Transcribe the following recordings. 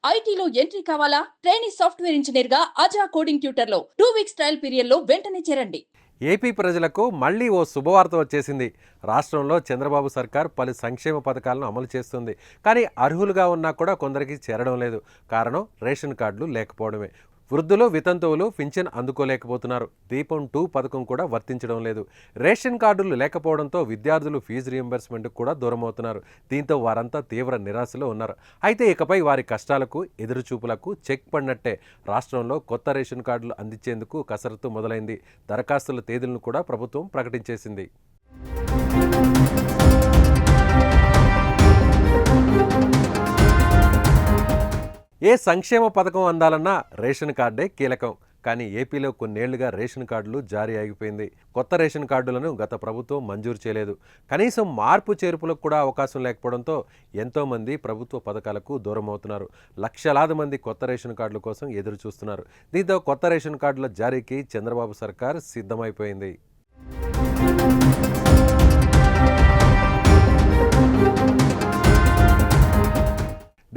ఐటీలో ఎంట్రీ కావాలా? Trainee software engineer గా అజా కోడింగ్ ట్యూటర్ లో 2 వీక్స్ ట్రయల్ పీరియడ్ లో వెంటనే చేరండి. ఏపీ ప్రజలకు మళ్ళీ ఓ శుభవార్త వచ్చేసింది. రాష్ట్రంలో చంద్రబాబు సర్కార్ పలు సంక్షేమ పథకాలను అమలు చేస్తుంది. కానీ అర్హులుగా ఉన్నా కూడా కొందరికి చేరడం లేదు. కారణం రేషన్ కార్డులు లేకపోవడమే. వృద్ధులు, వితంతువులు పింఛన్ అందుకోలేకపోతున్నారు. దీపం 2 పథకం కూడా వర్తించడం లేదు. రేషన్ కార్డులు లేకపోవడంతో విద్యార్థులు ఫీజు రీయింబర్స్మెంట్కు కూడా దూరమవుతున్నారు. దీంతో వారంతా తీవ్ర నిరాశలో ఉన్నారు. అయితే ఇకపై వారి కష్టాలకు, ఎదురుచూపులకు చెక్ పడినట్టే. రాష్ట్రంలో కొత్త రేషన్ కార్డులు అందించేందుకు కసరత్తు మొదలైంది. దరఖాస్తుల తేదీలను కూడా ప్రభుత్వం ప్రకటించేసింది. ఏ సంక్షేమ పథకం అందాలన్నా రేషన్ కార్డే కీలకం. కానీ ఏపీలో కొన్నేళ్లుగా రేషన్ కార్డులు జారీ ఆగిపోయింది. కొత్త రేషన్ కార్డులను గత ప్రభుత్వం మంజూరు చేయలేదు. కనీసం మార్పు చేర్పులకు కూడా అవకాశం లేకపోవడంతో ఎంతోమంది ప్రభుత్వ పథకాలకు దూరం అవుతున్నారు. లక్షలాది మంది కొత్త రేషన్ కార్డుల కోసం ఎదురు చూస్తున్నారు. దీంతో కొత్త రేషన్ కార్డుల జారీకి చంద్రబాబు సర్కార్ సిద్ధమైపోయింది.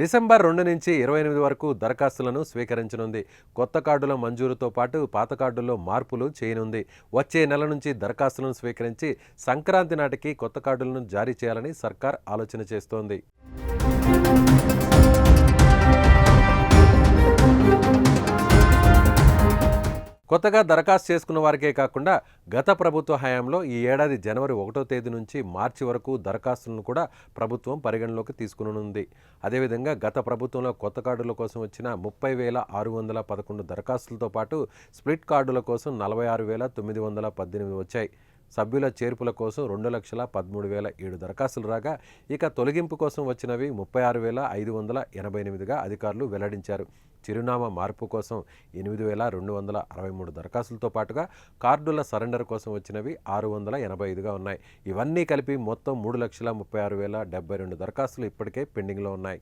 డిసెంబర్ 2 నుంచి 28 వరకు దరఖాస్తులను స్వీకరించనుంది. కొత్త కార్డుల మంజూరుతో పాటు పాత కార్డుల్లో మార్పులు చేయనుంది. వచ్చే నెల నుంచి దరఖాస్తులను స్వీకరించి సంక్రాంతి నాటికి కొత్త కార్డులను జారీ చేయాలని సర్కార్ ఆలోచన చేస్తోంది. కొత్తగా దరఖాస్తు చేసుకున్న వారికే కాకుండా గత ప్రభుత్వ హయాంలో ఈ ఏడాది జనవరి 1వ తేదీ నుంచి మార్చి వరకు దరఖాస్తులను కూడా ప్రభుత్వం పరిగణలోకి తీసుకునుంది. అదేవిధంగా గత ప్రభుత్వంలో కొత్త కార్డుల కోసం వచ్చిన 30,611 దరఖాస్తులతో పాటు స్ప్లిట్ కార్డుల కోసం 46,918 వచ్చాయి. సభ్యుల చేర్పుల కోసం 2,13,007 దరఖాస్తులు రాగా, ఇక తొలగింపు కోసం వచ్చినవి 36,588గా అధికారులు వెల్లడించారు. చిరునామా మార్పు కోసం 8,263 దరఖాస్తులతో పాటుగా కార్డుల సరెండర్ కోసం వచ్చినవి 685గా ఉన్నాయి. ఇవన్నీ కలిపి మొత్తం 3,36,072 దరఖాస్తులు ఇప్పటికే పెండింగ్లో ఉన్నాయి.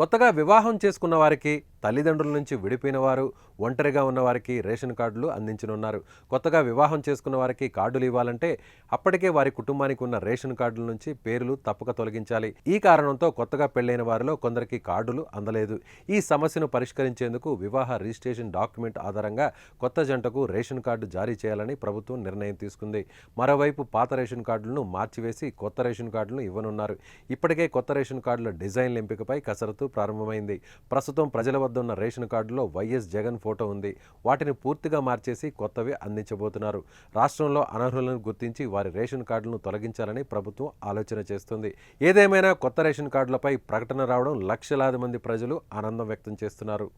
కొత్తగా వివాహం చేసుకున్న వారికి, తల్లిదండ్రుల నుంచి విడిపోయిన వారు, ఒంటరిగా ఉన్నవారికి రేషన్ కార్డులు అందించనున్నారు. కొత్తగా వివాహం చేసుకున్న వారికి కార్డులు ఇవ్వాలంటే అప్పటికే వారి కుటుంబానికి ఉన్న రేషన్ కార్డుల నుంచి పేర్లు తప్పక తొలగించాలి. ఈ కారణంతో కొత్తగా పెళ్లైన వారిలో కొందరికి కార్డులు అందలేదు. ఈ సమస్యను పరిష్కరించేందుకు వివాహ రిజిస్ట్రేషన్ డాక్యుమెంట్ ఆధారంగా కొత్త జంటకు రేషన్ కార్డు జారీ చేయాలని ప్రభుత్వం నిర్ణయం తీసుకుంది. మరోవైపు పాత రేషన్ కార్డులను మార్చివేసి కొత్త రేషన్ కార్డులను ఇవ్వనున్నారు. ఇప్పటికే కొత్త రేషన్ కార్డుల డిజైన్ల ఎంపికపై కసరత్తు ప్రారంభమైంది. ప్రస్తుతం ప్రజల వద్ద ఉన్న రేషన్ కార్డులో వైఎస్ జగన్ ఫోటో ఉంది. వాటిని పూర్తిగా మార్చేసి కొత్తవి అందించబోతున్నారు. రాష్ట్రంలో అనర్హులను గుర్తించి వారి రేషన్ కార్డులను తొలగించాలని ప్రభుత్వం ఆలోచన చేస్తుంది. ఏదేమైనా కొత్త రేషన్ కార్డులపై ప్రకటన రావడం లక్షలాది మంది ప్రజలు ఆనందం వ్యక్తం చేస్తున్నారు.